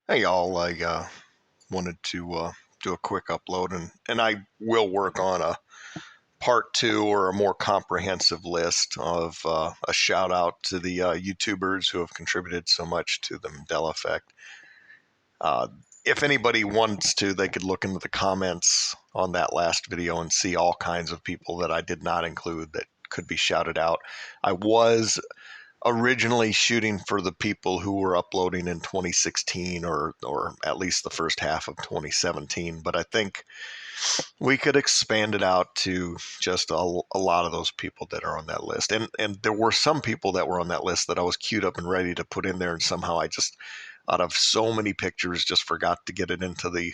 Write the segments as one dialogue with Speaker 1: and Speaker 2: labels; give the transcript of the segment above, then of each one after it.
Speaker 1: Hey y'all, I wanted to do a quick upload, and I will work on a part two or a more comprehensive list of a shout out to the YouTubers who have contributed so much to the Mandela effect. Uh, if anybody wants to, they could look into the comments on that last video and see all kinds of people that I did not include that could be shouted out. I was originally shooting for the people who were uploading in 2016 or at least the first half of 2017, but I think we could expand it out to just a lot of those people that are on that list. And there were some people that were on that list that I was queued up and ready to put in there, and somehow I just, out of so many pictures, just forgot to get it into the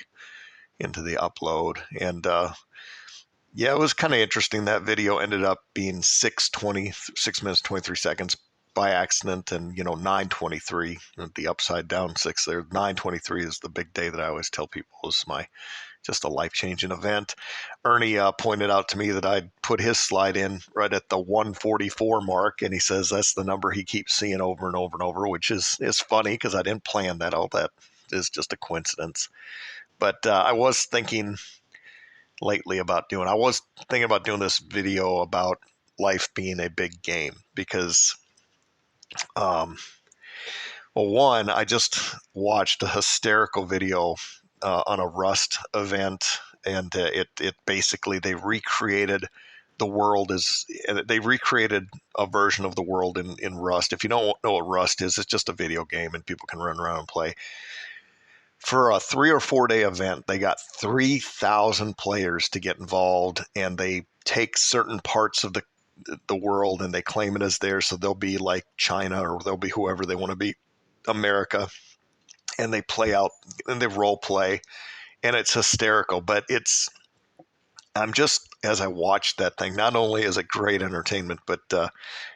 Speaker 1: upload. And yeah, it was kind of interesting. That video ended up being 6 minutes 23 seconds by accident, and 9:23, the upside down six there. 9:23 is the big day that I always tell people is my just a life-changing event. Ernie pointed out to me that I'd put his slide in right at the 144 mark, and he says that's the number he keeps seeing over and over and over, which is funny because I didn't plan that. All that is just a coincidence. But I was thinking lately about doing. I was thinking about doing this video about life being a big game because, um, well, one, I just watched a hysterical video on a Rust event, and it basically they recreated a version of the world in Rust. If you don't know what Rust is, it's just a video game, and people can run around and play. For a 3 or 4 day event, they got 3,000 players to get involved, and they take certain parts of the world and they claim it as theirs. So they'll be like China, or they'll be whoever they want to be, America, and they play out and they role play, and it's hysterical. But I'm just, as I watched that thing, not only is it great entertainment, but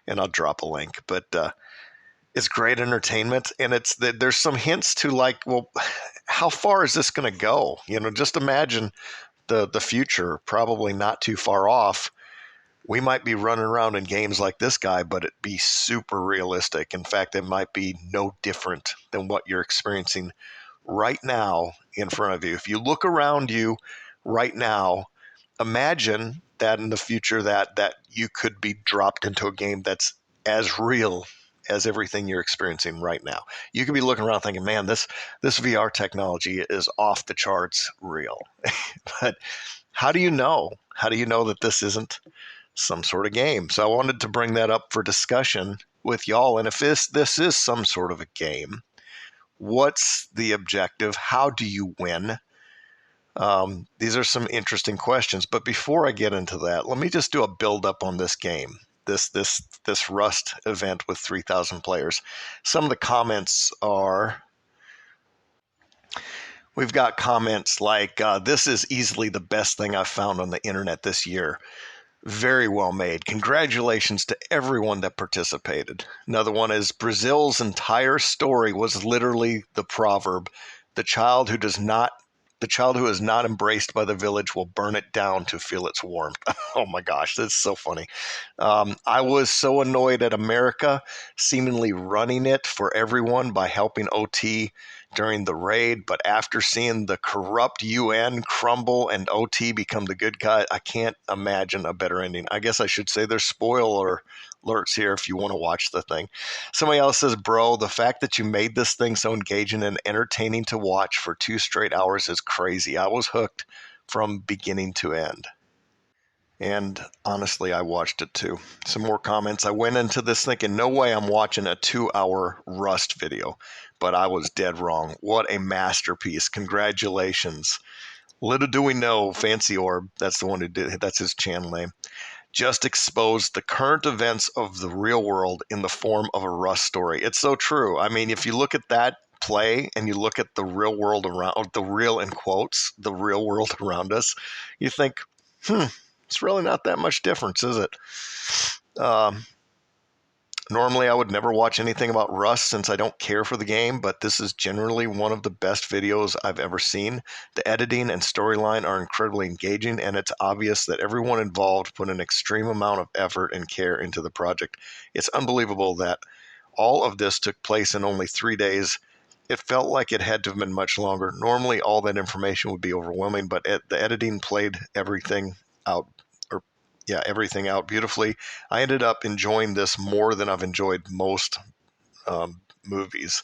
Speaker 1: and I'll drop a link, but it's great entertainment, and there's some hints to, like, well, how far is this going to go? Just imagine the future, probably not too far off. We might be running around in games like this guy, but it'd be super realistic. In fact, it might be no different than what you're experiencing right now in front of you. If you look around you right now, imagine that in the future that you could be dropped into a game that's as real as everything you're experiencing right now. You could be looking around thinking, man, this VR technology is off the charts real. But how do you know? How do you know that this isn't some sort of game? So I wanted to bring that up for discussion with y'all. And if this is some sort of a game, what's the objective? How do you win? These are some interesting questions. But before I get into that, let me just do a build up on this game, this Rust event with 3,000 players. Some of the comments are. We've got comments like, this is easily the best thing I've found on the internet this year. Very well made. Congratulations to everyone that participated. Another one is, Brazil's entire story was literally the proverb, the child who does not the child who is not embraced by the village will burn it down to feel its warmth. Oh my gosh, that's so funny. I was so annoyed at America seemingly running it for everyone by helping OT during the raid, but after seeing the corrupt UN crumble and OT become the good guy, I can't imagine a better ending. I guess I should say there's spoiler alerts here if you want to watch the thing. Somebody else says, bro, the fact that you made this thing so engaging and entertaining to watch for 2 straight hours is crazy. I was hooked from beginning to end. And honestly, I watched it too. Some more comments. I went into this thinking, no way I'm watching a 2 hour Rust video, but I was dead wrong. What a masterpiece. Congratulations. Little do we know, Fancy Orb, that's the one who did, that's his channel name, just exposed the current events of the real world in the form of a Rust story. It's so true. I mean, if you look at that play and you look at the real world around, the real in quotes, the real world around us, you think, it's really not that much difference, is it? Um, Normally, I would never watch anything about Rust since I don't care for the game, but this is generally one of the best videos I've ever seen. The editing and storyline are incredibly engaging, and it's obvious that everyone involved put an extreme amount of effort and care into the project. It's unbelievable that all of this took place in only 3 days. it felt like it had to have been much longer. Normally, all that information would be overwhelming, but the editing played everything out, or yeah, everything out beautifully. I ended up enjoying this more than I've enjoyed most movies.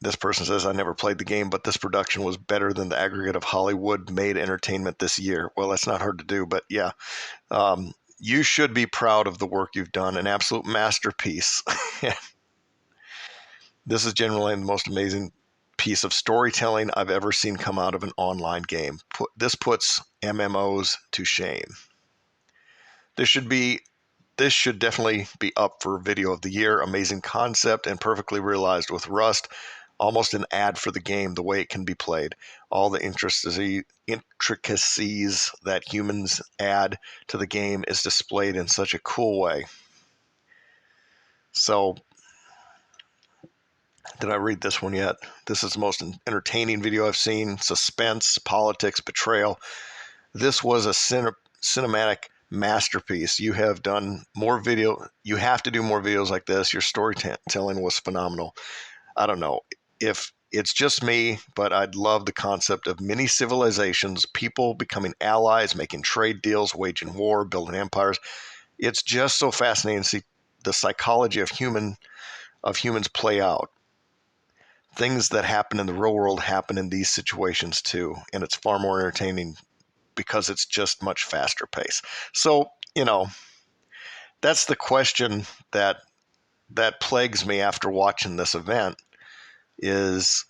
Speaker 1: This person says, I never played the game, but this production was better than the aggregate of Hollywood-made entertainment this year. Well, that's not hard to do, but yeah. You should be proud of the work you've done. An absolute masterpiece. This is generally the most amazing piece of storytelling I've ever seen come out of an online game. This puts MMOs to shame. This should definitely be up for video of the year. Amazing concept and perfectly realized with Rust. Almost an ad for the game, the way it can be played. All the intricacies that humans add to the game is displayed in such a cool way. So, did I read this one yet? This is the most entertaining video I've seen. Suspense, politics, betrayal. This was a cinematic masterpiece. You have done more video. You have to do more videos like this. Your storytelling was phenomenal. I don't know if it's just me, but I'd love the concept of mini civilizations, people becoming allies, making trade deals, waging war, building empires. It's just so fascinating to see the psychology of humans play out. Things that happen in the real world happen in these situations too, and it's far more entertaining because it's just much faster pace. So, that's the question that plagues me after watching this event is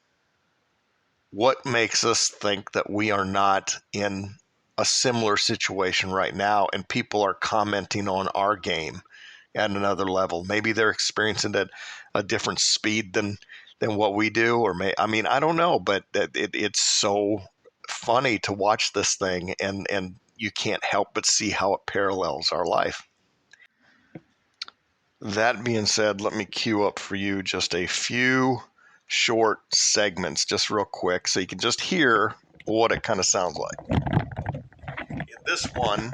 Speaker 1: what makes us think that we are not in a similar situation right now and people are commenting on our game at another level. Maybe they're experiencing it at a different speed than what we do, or I don't know, but it's so funny to watch this thing and you can't help but see how it parallels our life. That being said, let me queue up for you just a few short segments, just real quick, so you can just hear what it kind of sounds like. In this one,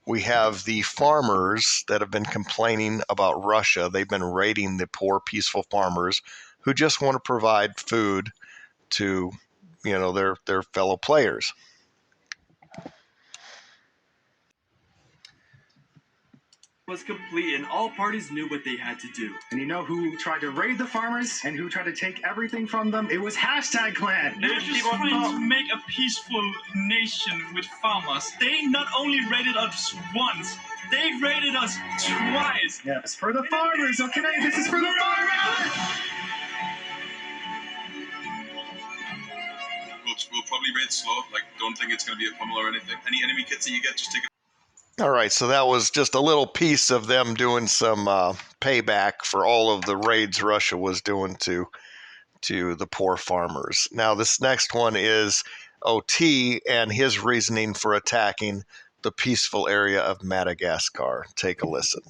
Speaker 1: we have the farmers that have been complaining about Russia. They've been raiding the poor, peaceful farmers who just want to provide food to, their fellow players.
Speaker 2: Was complete and all parties knew what they had to do.
Speaker 3: And you know who tried to raid the farmers and who tried to take everything from them? It was #Clan.
Speaker 4: They were just trying to make a peaceful nation with farmers. They not only raided us once, they raided us twice.
Speaker 3: Yes, for the farmers, okay? This is for the farmers!
Speaker 5: We'll probably raid slow. Don't think it's going to be a pummel or anything. Any enemy kits that you get, just take it.
Speaker 1: All right, so that was just a little piece of them doing some payback for all of the raids Russia was doing to the poor farmers. Now, this next one is OT and his reasoning for attacking the peaceful area of Madagascar. Take a listen.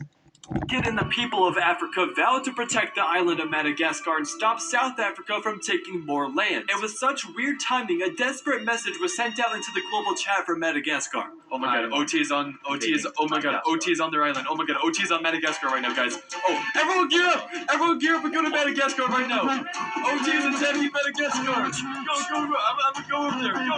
Speaker 2: And the people of Africa vowed to protect the island of Madagascar and stop South Africa from taking more land. And with such weird timing, a desperate message was sent out into the global chat for Madagascar. Oh my god, OT is on their island. Oh my god, OT is on Madagascar right now, guys. Oh, everyone gear up! Everyone gear up and go to Madagascar right now. OT is attacking Madagascar. Go, I'm gonna go over there. Go.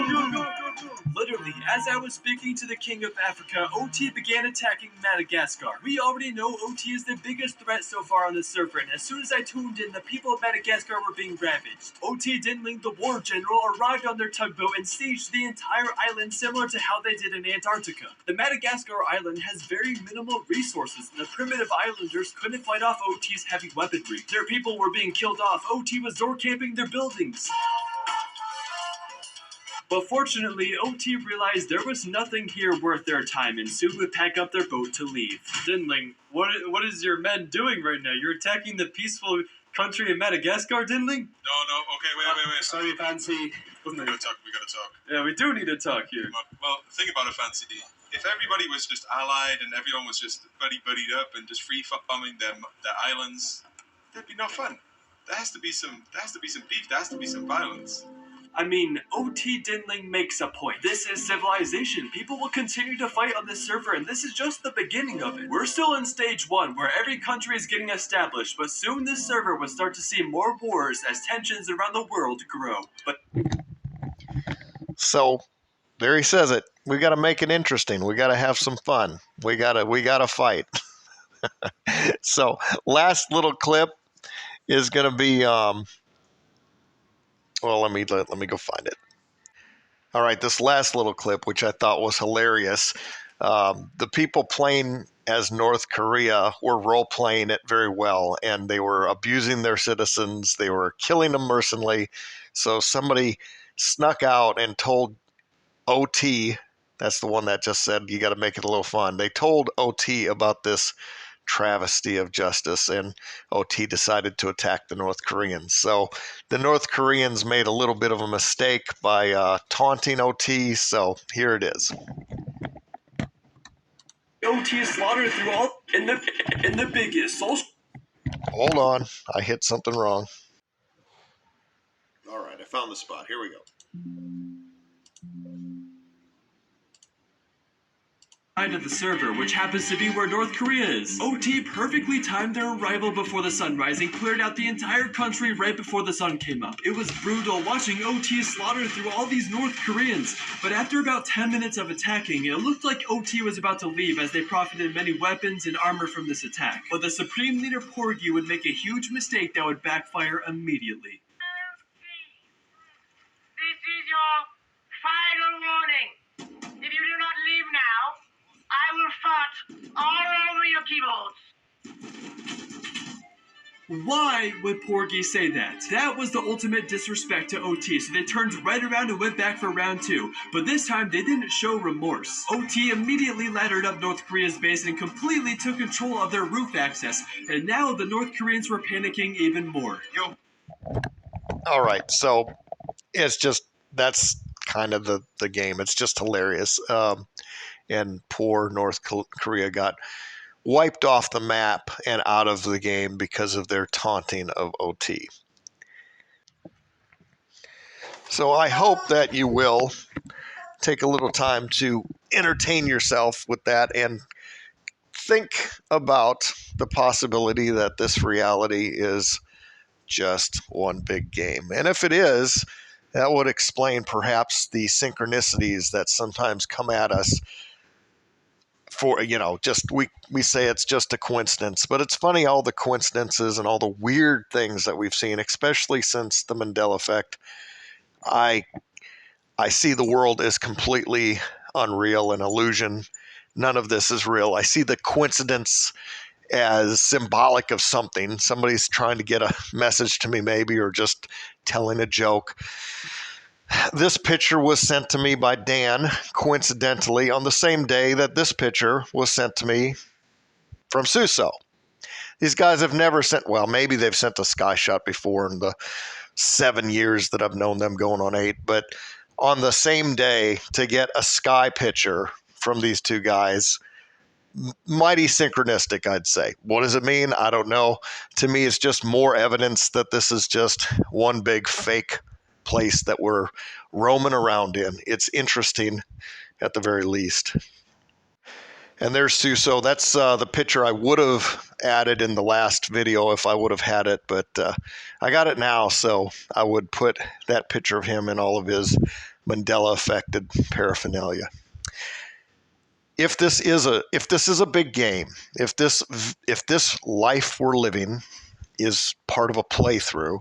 Speaker 2: Literally, as I was speaking to the king of Africa, OT began attacking Madagascar. We already know OT is the biggest threat so far on the server, and as soon as I tuned in, the people of Madagascar were being ravaged. OT Dinling, the war general, arrived on their tugboat and sieged the entire island similar to how they did in Antarctica. The Madagascar island has very minimal resources, and the primitive islanders couldn't fight off OT's heavy weaponry. Their people were being killed off. OT was door camping their buildings. But fortunately, OT realized there was nothing here worth their time and soon would pack up their boat to leave. Dinling, what is your men doing right now? You're attacking the peaceful country of Madagascar, Dinling?
Speaker 5: No, okay, wait.
Speaker 3: Sorry, Fancy.
Speaker 5: We gotta talk.
Speaker 2: Yeah, we do need to talk here.
Speaker 5: Well, think about it, Fancy. If everybody was just allied and everyone was just buddied up and just free-farming the islands, there'd be no fun. There has to be some beef. There has to be some violence.
Speaker 2: I mean, OT Dinling makes a point. This is civilization. People will continue to fight on this server, and this is just the beginning of it. We're still in stage 1, where every country is getting established, but soon this server will start to see more wars as tensions around the world grow. But
Speaker 1: So there he says it. We got to make it interesting. We got to have some fun. We gotta fight. So last little clip is going to be well, let me go find it. All right, this last little clip, which I thought was hilarious. The people playing as North Korea were role playing it very well, and they were abusing their citizens. They were killing them mercilessly. So somebody snuck out and told OT, that's the one that just said you got to make it a little fun. They told OT about this travesty of justice, and OT decided to attack the North Koreans. So the North Koreans made a little bit of a mistake by taunting OT. So here it is.
Speaker 2: OT is slaughtered through all in the biggest social.
Speaker 1: Hold on, I hit something wrong. All right, I found the spot. Here we go.
Speaker 2: Side of the server, which happens to be where North Korea is. OT perfectly timed their arrival before the sun rising, cleared out the entire country right before the sun came up. It was brutal watching OT slaughter through all these North Koreans, but after about 10 minutes of attacking, it looked like OT was about to leave as they profited many weapons and armor from this attack. But the Supreme Leader Porgy would make a huge mistake that would backfire immediately.
Speaker 6: This is your final warning. If you do not leave now, I will fart all over your keyboards.
Speaker 2: Why would Porgy say that? That was the ultimate disrespect to OT, so they turned right around and went back for round 2. But this time, they didn't show remorse. OT immediately laddered up North Korea's base and completely took control of their roof access. And now the North Koreans were panicking even more.
Speaker 1: All right, so it's just, that's kind of the game. It's just hilarious. And poor North Korea got wiped off the map and out of the game because of their taunting of OT. So I hope that you will take a little time to entertain yourself with that and think about the possibility that this reality is just one big game. And if it is, that would explain perhaps the synchronicities that sometimes come at us for, just we say it's just a coincidence, but it's funny all the coincidences and all the weird things that we've seen, especially since the Mandela effect. I see the world as completely unreal, an illusion. None of this is real. I see the coincidence as symbolic of something. Somebody's trying to get a message to me maybe, or just telling a joke. This picture was sent to me by Dan, coincidentally, on the same day that this picture was sent to me from Suso. These guys have never sent, well, maybe they've sent a sky shot before in the 7 years that I've known them, going on 8, but on the same day to get a sky picture from these two guys, mighty synchronistic, I'd say. What does it mean? I don't know. To me, it's just more evidence that this is just one big fake place that we're roaming around in. It's interesting at the very least. And there's Suso. That's the picture I would have added in the last video if I would have had it, but I got it now, so I would put that picture of him in all of his Mandela affected paraphernalia. If this is a big game, if this life we're living is part of a playthrough,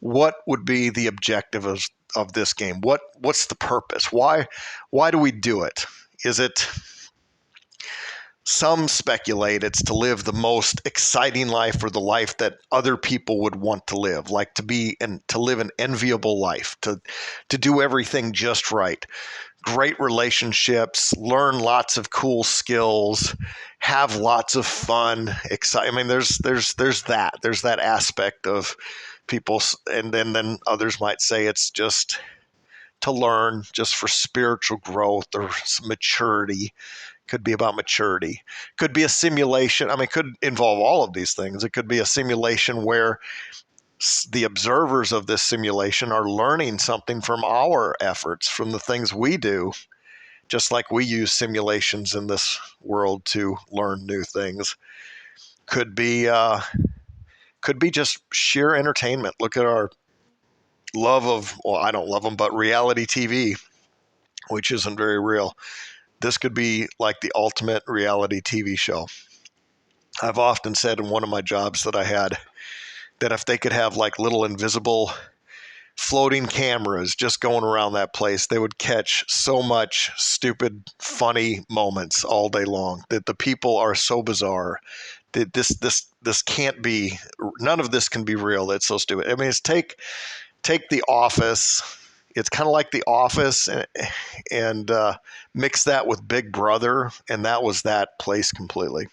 Speaker 1: what would be the objective of this game? What's the purpose? Why do we do it? Is it, some speculate it's to live the most exciting life, or the life that other people would want to live, like to live an enviable life, to do everything just right. Great relationships, learn lots of cool skills, have lots of fun, I mean, there's that aspect of people, and then others might say it's just to learn, just for spiritual growth or maturity. Could be about maturity. Could be a simulation. I mean, it could involve all of these things. It could be a simulation where the observers of this simulation are learning something from our efforts, from the things we do, just like we use simulations in this world to learn new things. Could be just sheer entertainment. Look at our love of, well, I don't love them, but reality TV, which isn't very real. This could be like the ultimate reality TV show. I've often said in one of my jobs that I had that if they could have like little invisible floating cameras just going around that place, they would catch so much stupid, funny moments all day long. That the people are so bizarre. That this can't be. None of this can be real. It's so stupid. I mean, it's take The Office. It's kind of like The Office, and mix that with Big Brother, and that was that place completely.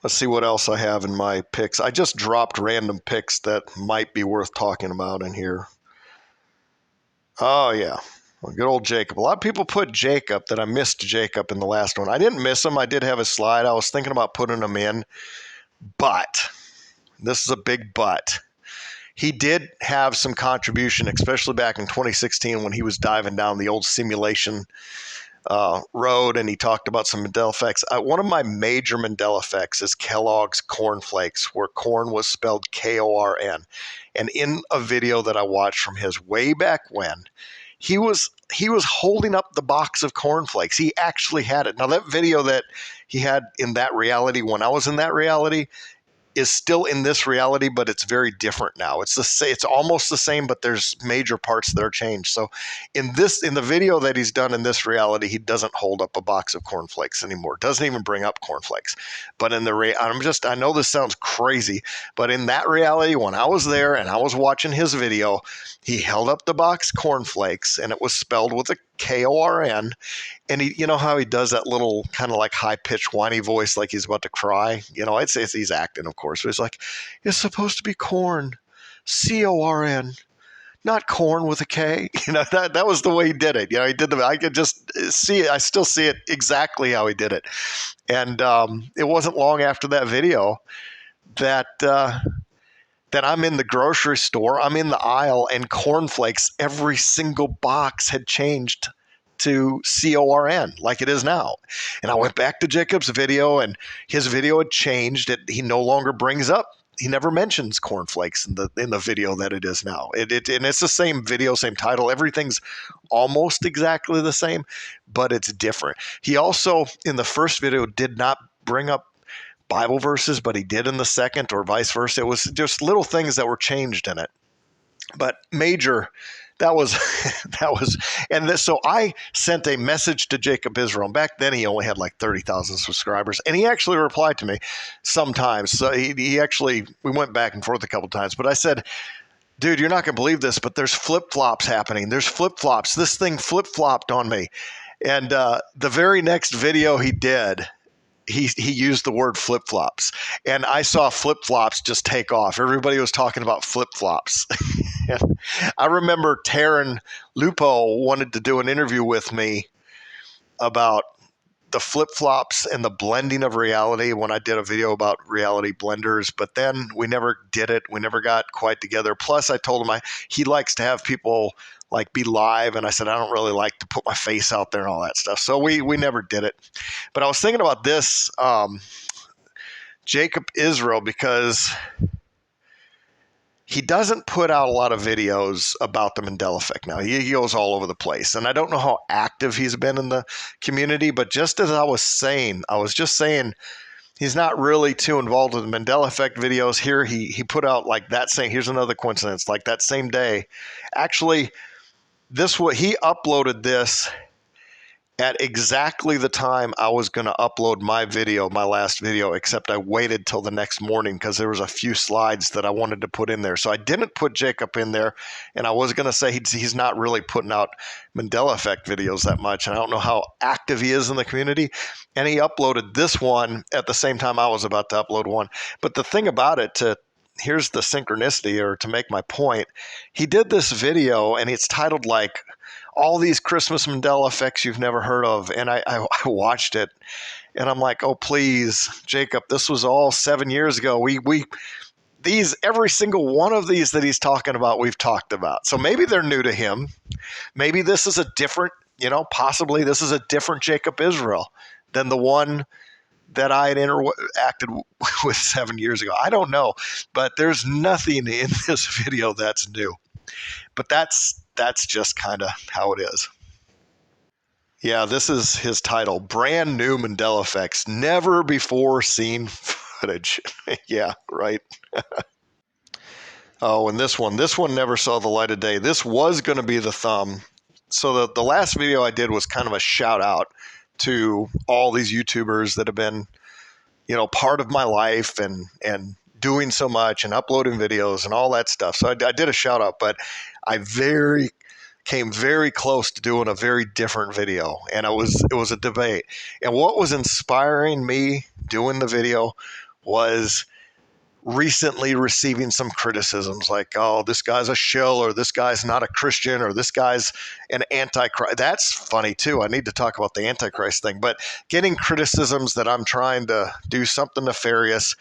Speaker 1: Let's see what else I have in my picks. I just dropped random picks that might be worth talking about in here. Oh, yeah. Well, good old Jacob. A lot of people put Jacob, that I missed Jacob in the last one. I didn't miss him. I did have a slide. I was thinking about putting him in. But, this is a big but. He did have some contribution, especially back in 2016 when he was diving down the old simulation road, and he talked about some Mandela effects. One of my major Mandela effects is Kellogg's Corn Flakes, where corn was spelled Korn. And in a video that I watched from his way back when, he was holding up the box of cornflakes. He actually had it. Now, that video that he had in that reality, when I was in that reality, is still in this reality, but it's very different now. It's almost the same, but there's major parts that are changed. So in the video that he's done in this reality, he doesn't hold up a box of cornflakes anymore. Doesn't even bring up cornflakes. But in I know this sounds crazy, but in that reality, when I was there and I was watching his video, he held up the box cornflakes, and it was spelled with a Korn. And you know how he does that little kind of like high-pitched whiny voice, like he's about to cry? I'd say he's acting, of course, but he's like, it's supposed to be corn, Corn, not corn with a K. That was the way he did it. He did I could just see it. I still see it exactly how he did it. And it wasn't long after that video that I'm in the grocery store, I'm in the aisle, and cornflakes, every single box had changed to Corn, like it is now. And I went back to Jacob's video, and his video had changed. He no longer brings up, he never mentions cornflakes in the video that it is now. And it's the same video, same title. Everything's almost exactly the same, but it's different. He also, in the first video, did not bring up Bible verses, but he did in the second, or vice versa. It was just little things that were changed in it. But major, that was, so I sent a message to Jacob Israel. Back then he only had like 30,000 subscribers, and he actually replied to me sometimes. So he actually, we went back and forth a couple times, but I said, dude, you're not going to believe this, but there's flip-flops happening. There's flip-flops. This thing flip-flopped on me. And the very next video he did, he used the word flip-flops, and I saw flip-flops just take off. Everybody was talking about flip-flops. I remember Taryn Lupo wanted to do an interview with me about the flip-flops and the blending of reality when I did a video about reality blenders, but then we never did it. We never got quite together. Plus, I told him he likes to have people like be live, and I said I don't really like to put my face out there and all that stuff. So we never did it. But I was thinking about this Jacob Israel, because he doesn't put out a lot of videos about the Mandela effect now. He goes all over the place. And I don't know how active he's been in the community, but just as I was just saying, he's not really too involved with the Mandela effect videos. Here he put out like that same, here's another coincidence, like that same day. Actually, he uploaded this at exactly the time I was going to upload my last video, except I waited till the next morning because there was a few slides that I wanted to put in there. So I didn't put Jacob in there, and I was going to say he's not really putting out Mandela effect videos that much, and I don't know how active he is in the community. And he uploaded this one at the same time I was about to upload one. But the thing about it, here's the synchronicity, or to make my point, he did this video, and it's titled like all these Christmas Mandela effects you've never heard of. And I watched it, And I'm like, oh, please, Jacob, this was all 7 years ago. Every single one of these that he's talking about, we've talked about. So maybe they're new to him. Maybe this is a different, possibly this is a different Jacob Israel than the one that I had interacted with 7 years ago. I don't know, but there's nothing in this video that's new. But that's just kind of how it is. Yeah, this is his title, Brand New Mandela Effects, Never Before Seen Footage. Yeah, right. Oh, and this one never saw the light of day. This was going to be the thumb. So the last video I did was kind of a shout out to all these YouTubers that have been, part of my life and doing so much and uploading videos and all that stuff. So I did a shout out, but I came very close to doing a very different video, and it was a debate. And what was inspiring me doing the video was recently receiving some criticisms like, oh, this guy's a shill, or this guy's not a Christian, or this guy's an antichrist. That's funny too. I need to talk about the antichrist thing, but getting criticisms that I'm trying to do something nefarious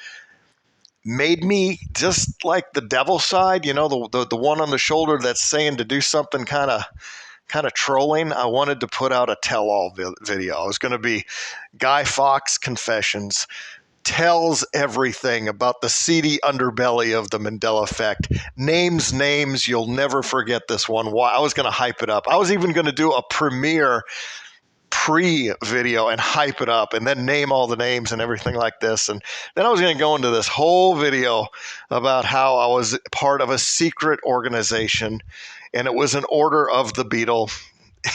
Speaker 1: made me just like the devil side, the one on the shoulder that's saying to do something kind of trolling. I wanted to put out a tell-all video. It was going to be Guy Fawkes Confessions, tells everything about the seedy underbelly of the Mandela effect. Names, you'll never forget this one. Why? I was going to hype it up. I was even going to do a premiere pre-video and hype it up and then name all the names and everything like this. And then I was going to go into this whole video about how I was part of a secret organization, and it was an order of the beetle.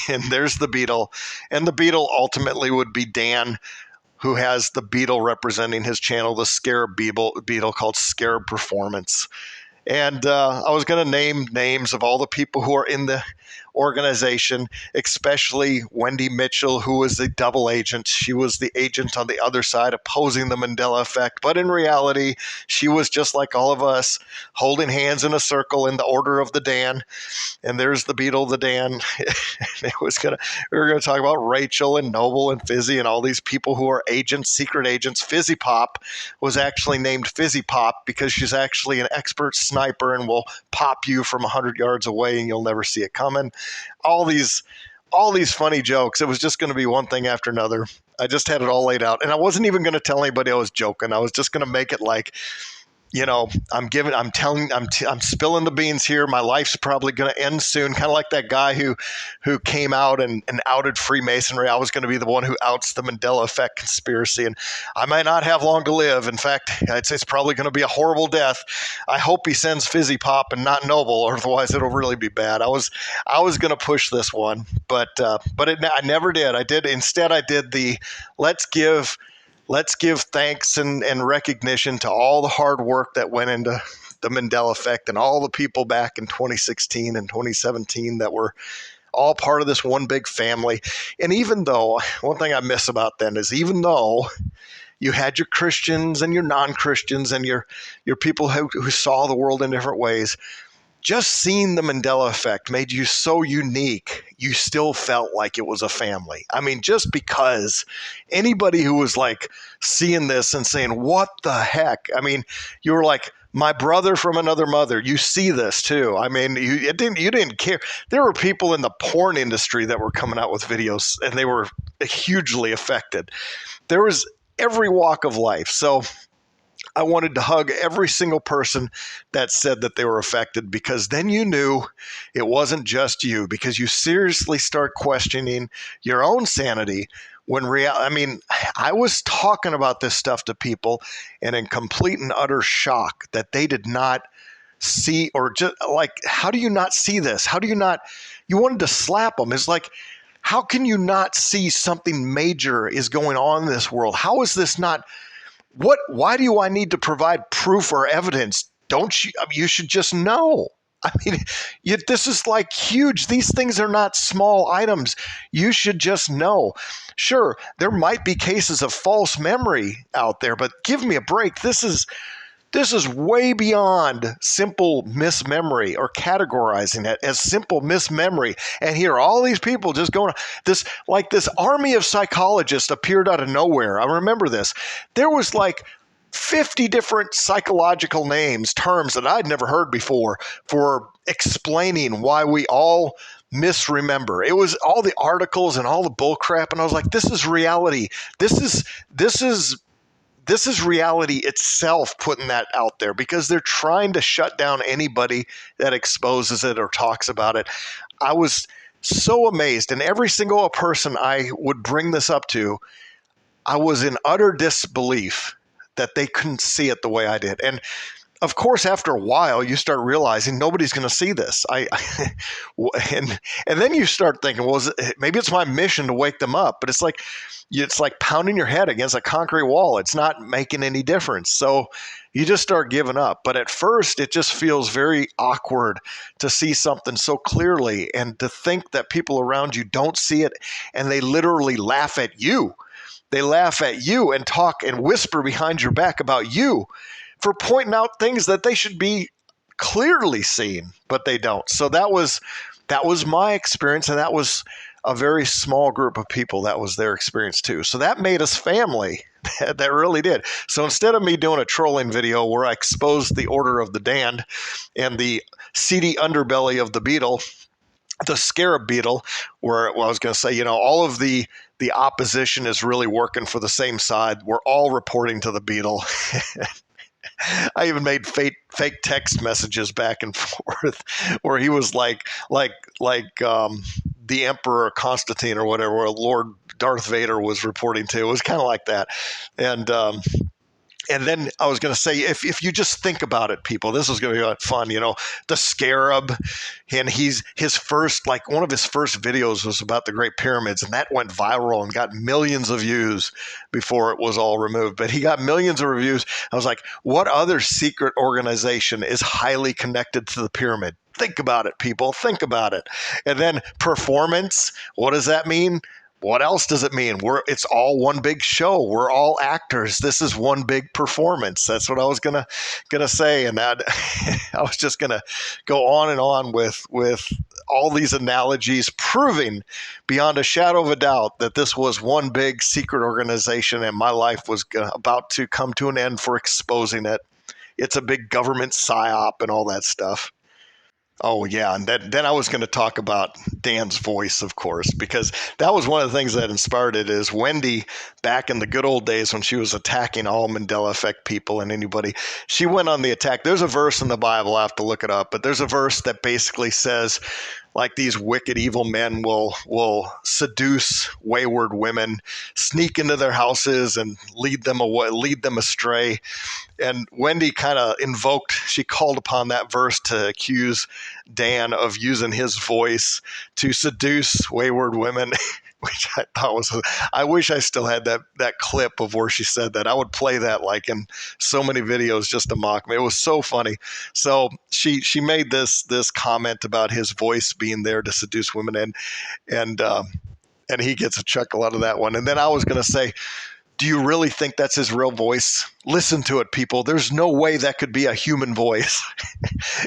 Speaker 1: And there's the beetle. And the beetle ultimately would be Dan, who has the beetle representing his channel, the Scarab beetle called Scarab Performance. And I was going to name names of all the people who are in the organization, especially Wendy Mitchell, who was the double agent. She was the agent on the other side opposing the Mandela effect. But in reality, she was just like all of us, holding hands in a circle in the order of the Dan. And there's the beetle, the Dan. We were going to talk about Rachel and Noble and Fizzy and all these people who are agents, secret agents. Fizzy Pop was actually named Fizzy Pop because she's actually an expert sniper and will pop you from 100 yards away and you'll never see it coming. All these funny jokes. It was just going to be one thing after another. I just had it all laid out, and I wasn't even going to tell anybody I was joking. I was just going to make it like, I'm spilling the beans here. My life's probably going to end soon. Kind of like that guy who came out and outed Freemasonry. I was going to be the one who outs the Mandela effect conspiracy, and I might not have long to live. In fact, it's probably going to be a horrible death. I hope he sends Fizzy Pop and not Noble, or otherwise it'll really be bad. I was going to push this one, but I never did. Instead I did the let's give thanks and recognition to all the hard work that went into the Mandela effect and all the people back in 2016 and 2017 that were all part of this one big family. And even though, one thing I miss about then is even though you had your Christians and your non-Christians and your people who saw the world in different ways, just seeing the Mandela effect made you so unique, you still felt like it was a family. I mean, just because anybody who was like seeing this and saying, what the heck? I mean, you were like, my brother from another mother. You see this too. I mean, you didn't care. There were people in the porn industry that were coming out with videos and they were hugely affected. There was every walk of life. So I wanted to hug every single person that said that they were affected, because then you knew it wasn't just you, because you seriously start questioning your own sanity when I was talking about this stuff to people and in complete and utter shock that they did not see, or just like, how do you not see this? How do you not, you wanted to slap them. It's like, how can you not see something major is going on in this world? How is this not, why do I need to provide proof or evidence? Don't you? I mean, you should just know. I mean, this is like huge. These things are not small items. You should just know. Sure, there might be cases of false memory out there, but give me a break. This is This is way beyond simple mismemory or categorizing it as simple mismemory. And here, all these people just going, this army of psychologists appeared out of nowhere. I remember this. There was like 50 different psychological names, terms that I'd never heard before for explaining why we all misremember. It was all the articles and all the bull crap, and I was like, this is reality. This is reality itself putting that out there, because they're trying to shut down anybody that exposes it or talks about it. I was so amazed, and every single person I would bring this up to, I was in utter disbelief that they couldn't see it the way I did. And of course, after a while, you start realizing nobody's going to see this. And then you start thinking, well, maybe it's my mission to wake them up. But it's like pounding your head against a concrete wall. It's not making any difference. So you just start giving up. But at first, it just feels very awkward to see something so clearly and to think that people around you don't see it, and they literally laugh at you. They laugh at you and talk and whisper behind your back about you for pointing out things that they should be clearly seeing, but they don't. So that was my experience, and that was a very small group of people. That was their experience too. So that made us family. That really did. So instead of me doing a trolling video where I exposed the Order of the Damned and the seedy underbelly of the beetle, the scarab beetle, where I was going to say, all of the opposition is really working for the same side. We're all reporting to the beetle. I even made fake text messages back and forth where he was like the Emperor Constantine or whatever, where Lord Darth Vader was reporting to. It was kind of like that. And then I was going to say, if you just think about it, people, this is going to be fun. The scarab, and his first, like one of his first videos was about the Great Pyramids, and that went viral and got millions of views before it was all removed. But he got millions of reviews. I was like, what other secret organization is highly connected to the pyramid? Think about it, people. Think about it. And then performance. What does that mean? What else does it mean? It's all one big show. We're all actors. This is one big performance. That's what I was gonna say, and that I was just gonna go on and on with all these analogies, proving beyond a shadow of a doubt that this was one big secret organization, and my life was about to come to an end for exposing it. It's a big government psyop and all that stuff. Oh, yeah. And then I was going to talk about Dan's voice, of course, because that was one of the things that inspired it. Is Wendy, back in the good old days when she was attacking all Mandela effect people and anybody, she went on the attack. There's a verse in the Bible, I have to look it up, but there's a verse that basically says, like, these wicked, evil men will seduce wayward women, sneak into their houses and lead them astray. And Wendy kind of she called upon that verse to accuse Dan of using his voice to seduce wayward women, which I thought was, I wish I still had that clip of where she said that. I would play that like in so many videos just to mock me. It was so funny. So she made this comment about his voice being there to seduce women, and he gets a chuckle out of that one. And then I was going to say, do you really think that's his real voice? Listen to it, people. There's no way that could be a human voice.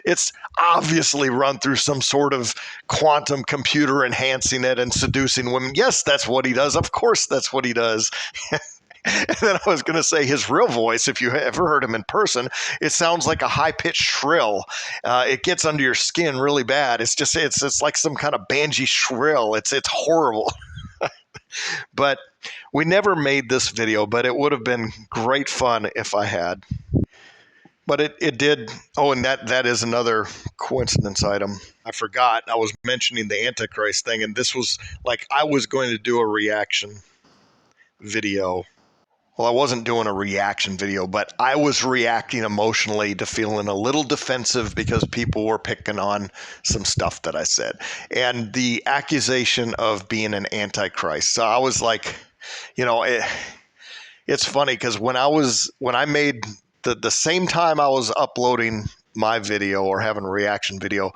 Speaker 1: It's obviously run through some sort of quantum computer enhancing it and seducing women. Yes, that's what he does. Of course, that's what he does. And then I was going to say his real voice, if you ever heard him in person, it sounds like a high-pitched shrill. It gets under your skin really bad. It's like some kind of banshee shrill. It's horrible. But we never made this video, but it would have been great fun if I had. But it did. Oh, and that is another coincidence item. I forgot. I was mentioning the Antichrist thing, and this was like I was going to do a reaction video. Well, I wasn't doing a reaction video, but I was reacting emotionally to feeling a little defensive because people were picking on some stuff that I said. And the accusation of being an antichrist. So I was like, it's funny because when I made the same time I was uploading my video or having a reaction video,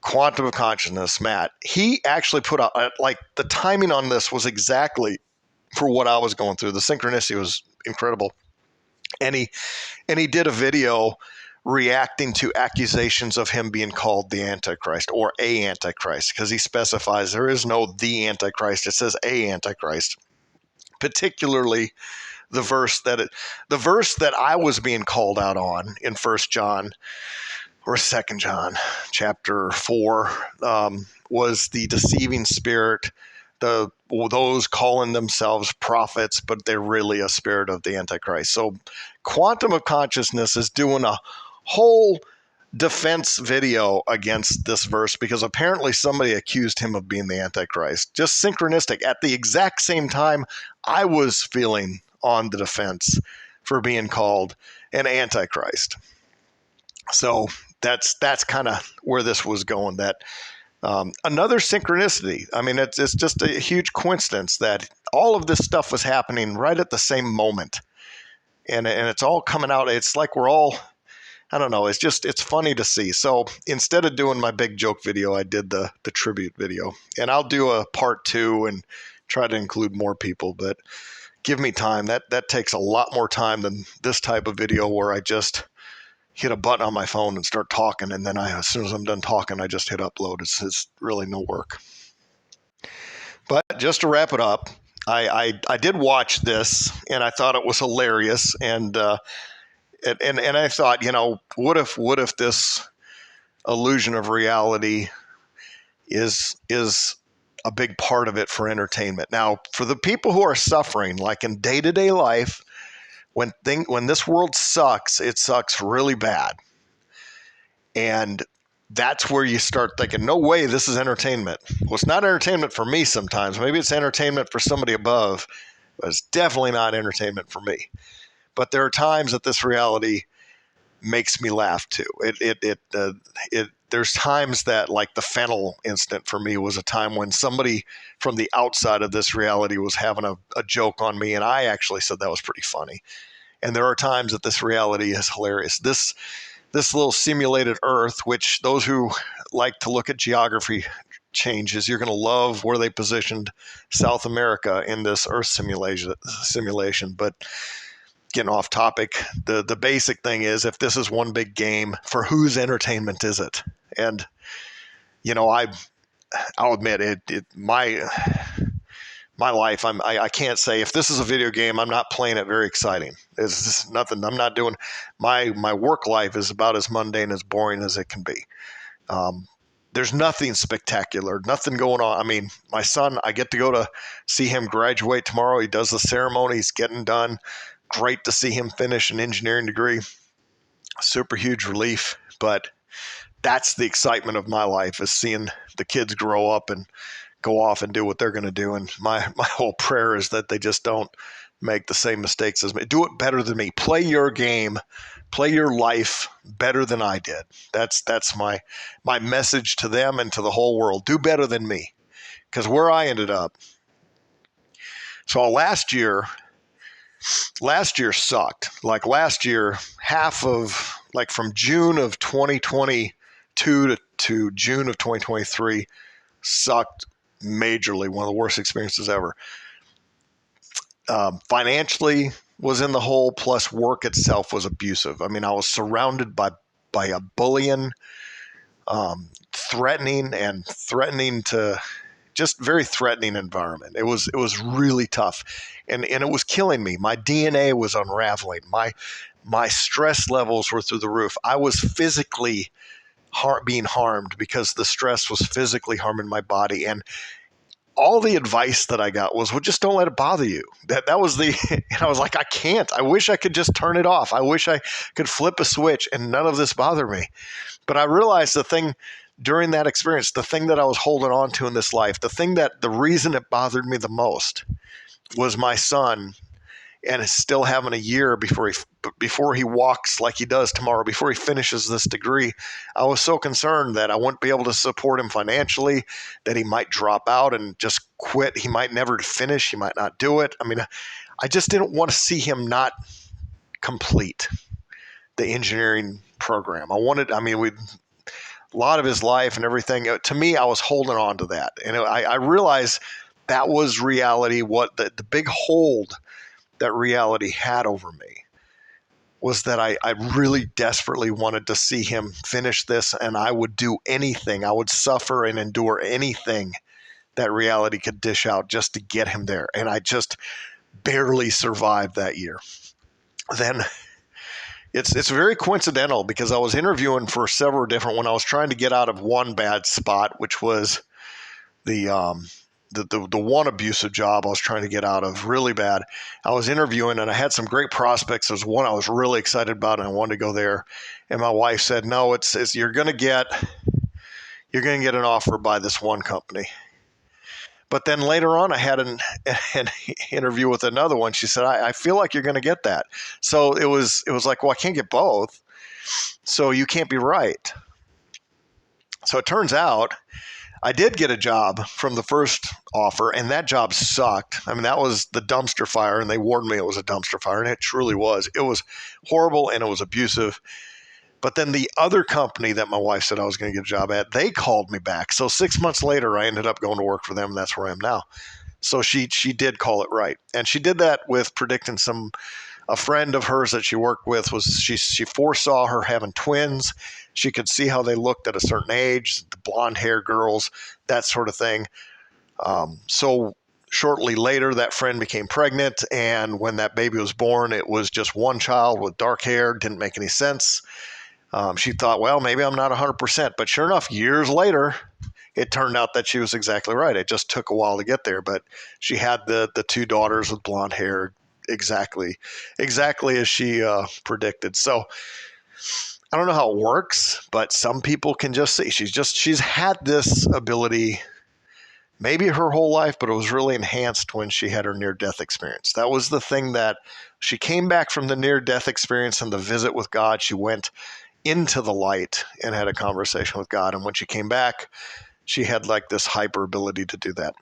Speaker 1: Quantum of Consciousness, Matt, he actually put out, like, the timing on this was exactly for what I was going through. The synchronicity was incredible. And he did a video reacting to accusations of him being called the Antichrist or a Antichrist, because he specifies there is no the Antichrist. It says a Antichrist. Particularly the verse that I was being called out on in 1 John or 2 John chapter 4 was the deceiving spirit, those calling themselves prophets, but they're really a spirit of the Antichrist. So Quantum of Consciousness is doing a whole defense video against this verse because apparently somebody accused him of being the Antichrist. Just synchronistic. At the exact same time, I was feeling on the defense for being called an Antichrist. So that's kind of where this was going. That another synchronicity. I mean, it's just a huge coincidence that all of this stuff was happening right at the same moment, and it's all coming out. It's like we're all, I don't know. It's funny to see. So instead of doing my big joke video, I did the tribute video, and I'll do a part 2 and try to include more people. But give me time. That takes a lot more time than this type of video where I just hit a button on my phone and start talking, and then as soon as I'm done talking, I just hit upload. It's really no work. But just to wrap it up, I did watch this, and I thought it was hilarious, and I thought, what if this illusion of reality is a big part of it for entertainment? Now, for the people who are suffering, like in day-to-day life, when this world sucks, it sucks really bad. And that's where you start thinking, no way, this is entertainment. Well, it's not entertainment for me sometimes. Maybe it's entertainment for somebody above, but it's definitely not entertainment for me. But there are times that this reality makes me laugh too. There's times that, like the fennel incident for me was a time when somebody from the outside of this reality was having a joke on me, and I actually said that was pretty funny. And there are times that this reality is hilarious. This little simulated Earth, which those who like to look at geography changes, you're going to love where they positioned South America in this Earth simulation. But getting off topic, the basic thing is, if this is one big game, for whose entertainment is it? And I'll admit it. My life, I can't say if this is a video game, I'm not playing it very exciting. It's just nothing. I'm not doing my work life is about as mundane, as boring as it can be. There's nothing spectacular, nothing going on. I mean, my son, I get to go to see him graduate tomorrow. He does the ceremony. He's getting done. Great to see him finish an engineering degree. Super huge relief. But that's the excitement of my life, is seeing the kids grow up and go off and do what they're going to do. And my whole prayer is that they just don't make the same mistakes as me. Do it better than me. Play your game. Play your life better than I did. That's my message to them and to the whole world. Do better than me. Because where I ended up. So last year sucked. Like last year, from June of 2022 to June of 2023 sucked majorly. One of the worst experiences ever. Financially was in the hole, plus work itself was abusive. I mean, I was surrounded by a bullying, threatening to just very threatening environment. It was really tough, and it was killing me. My DNA was unraveling. My stress levels were through the roof. I was physically being harmed because the stress was physically harming my body. And all the advice that I got was, well, just don't let it bother you. That was and I was like, I can't. I wish I could just turn it off. I wish I could flip a switch and none of this bothered me. But I realized during that experience, the thing that I was holding on to in this life, the reason it bothered me the most was my son, and is still having a year before he walks like he does tomorrow, before he finishes this degree. I was so concerned that I wouldn't be able to support him financially, that he might drop out and just quit. He might never finish. He might not do it. I mean, I just didn't want to see him not complete the engineering program. A lot of his life and everything. To me, I was holding on to that. And I realized that was reality, what the big hold that reality had over me. was that I really desperately wanted to see him finish this, and I would do anything. I would suffer and endure anything that reality could dish out just to get him there. And I just barely survived that year. Then it's very coincidental because I was interviewing for several different when I was trying to get out of one bad spot, which was the one abusive job I was trying to get out of really bad. I was interviewing and I had some great prospects. There was one I was really excited about and I wanted to go there. And my wife said, "No, it's you're going to get an offer by this one company." But then later on, I had an interview with another one. She said, I feel like you're going to get that. So it was like, well, I can't get both. So you can't be right. So it turns out I did get a job from the first offer, and that job sucked. I mean, that was the dumpster fire, and they warned me it was a dumpster fire, and it truly was. It was horrible, and it was abusive. But then the other company that my wife said I was going to get a job at, they called me back. So 6 months later, I ended up going to work for them, and that's where I am now. So she did call it right, and she did that with predicting a friend of hers that she worked with was she foresaw her having twins. She could see how they looked at a certain age, the blonde hair girls, that sort of thing. So shortly later, that friend became pregnant, and when that baby was born, it was just one child with dark hair. Didn't make any sense. She thought, well, maybe I'm not 100%, but sure enough, years later, it turned out that she was exactly right. It just took a while to get there, but she had the two daughters with blonde hair exactly as she predicted. So I don't know how it works, but some people can just see she's had this ability maybe her whole life, but it was really enhanced when she had her near-death experience. That was the thing that she came back from the near-death experience and the visit with God. She went into the light and had a conversation with God. And when she came back, she had like this hyper ability to do that.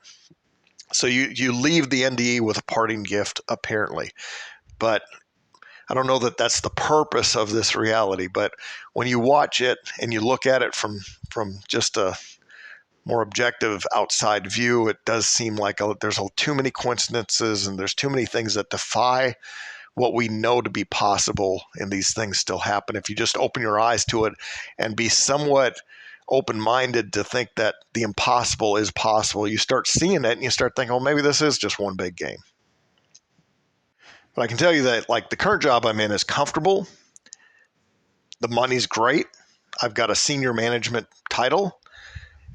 Speaker 1: So you leave the NDE with a parting gift, apparently. But I don't know that that's the purpose of this reality. But when you watch it and you look at it from just a more objective outside view, it does seem like there's too many coincidences and there's too many things that defy what we know to be possible, and these things still happen. If you just open your eyes to it and be somewhat open-minded to think that the impossible is possible, you start seeing it and you start thinking, well, maybe this is just one big game. But I can tell you that like the current job I'm in is comfortable. The money's great. I've got a senior management title.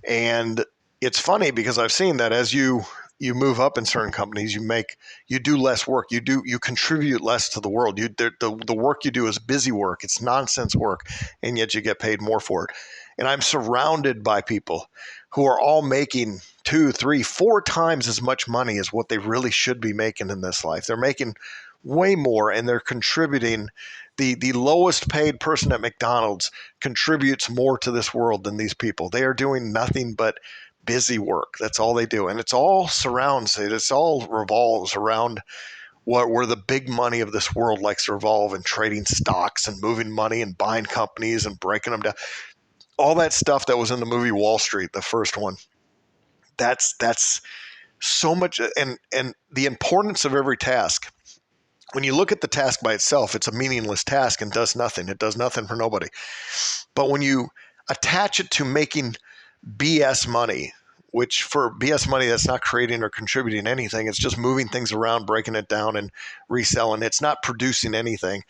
Speaker 1: And it's funny because I've seen that as you move up in certain companies, you do less work. You contribute less to the world. The work you do is busy work. It's nonsense work, and yet you get paid more for it. And I'm surrounded by people who are all making 2, 3, 4 times as much money as what they really should be making in this life. They're making way more, and they're contributing. The lowest paid person at McDonald's contributes more to this world than these people. They are doing nothing but busy work. That's all they do. And it's all surrounds it. It's all revolves around where the big money of this world likes to revolve, and trading stocks and moving money and buying companies and breaking them down. All that stuff that was in the movie Wall Street, the first one. That's so much, and the importance of every task. When you look at the task by itself, it's a meaningless task and does nothing. It does nothing for nobody. But when you attach it to making BS money, which for BS money, that's not creating or contributing anything. It's just moving things around, breaking it down and reselling. It's not producing anything.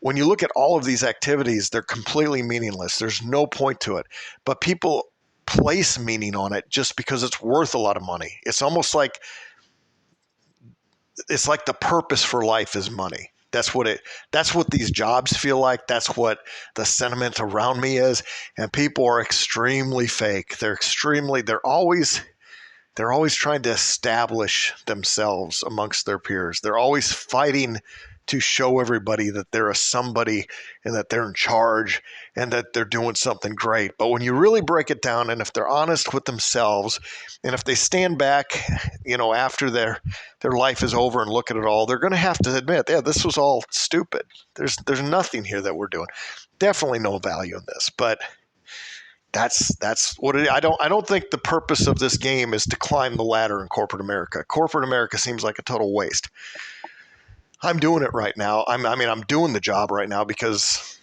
Speaker 1: When you look at all of these activities, they're completely meaningless. There's no point to it. But people place meaning on it just because it's worth a lot of money. It's almost like the purpose for life is money. That's what these jobs feel like. That's what the sentiment around me is. And people are extremely fake. They're always trying to establish themselves amongst their peers. They're always fighting to show everybody that they're a somebody and that they're in charge and that they're doing something great. But when you really break it down, and if they're honest with themselves, and if they stand back, after their life is over and look at it all, they're going to have to admit, yeah, this was all stupid. There's nothing here that we're doing. Definitely no value in this, but that's what it is. I don't think the purpose of this game is to climb the ladder in corporate America. Corporate America seems like a total waste. I'm doing it right now. I'm doing the job right now because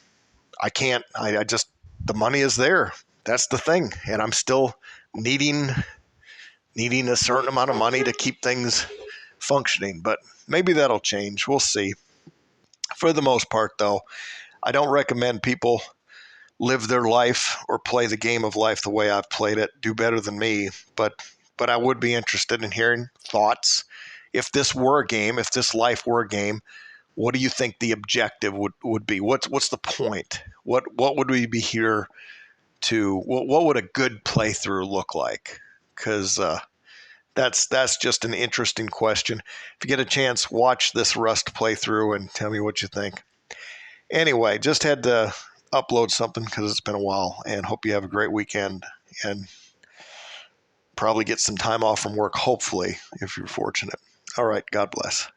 Speaker 1: I can't. I just the money is there. That's the thing, and I'm still needing a certain amount of money to keep things functioning. But maybe that'll change. We'll see. For the most part, though, I don't recommend people live their life or play the game of life the way I've played it. Do better than me, but I would be interested in hearing thoughts. If this were a game, if this life were a game, what do you think the objective would be? What's the point? What would we be here to? What would a good playthrough look like? Because that's just an interesting question. If you get a chance, watch this Rust playthrough and tell me what you think. Anyway, just had to upload something because it's been a while, and hope you have a great weekend and probably get some time off from work, hopefully, if you're fortunate. All right, God bless.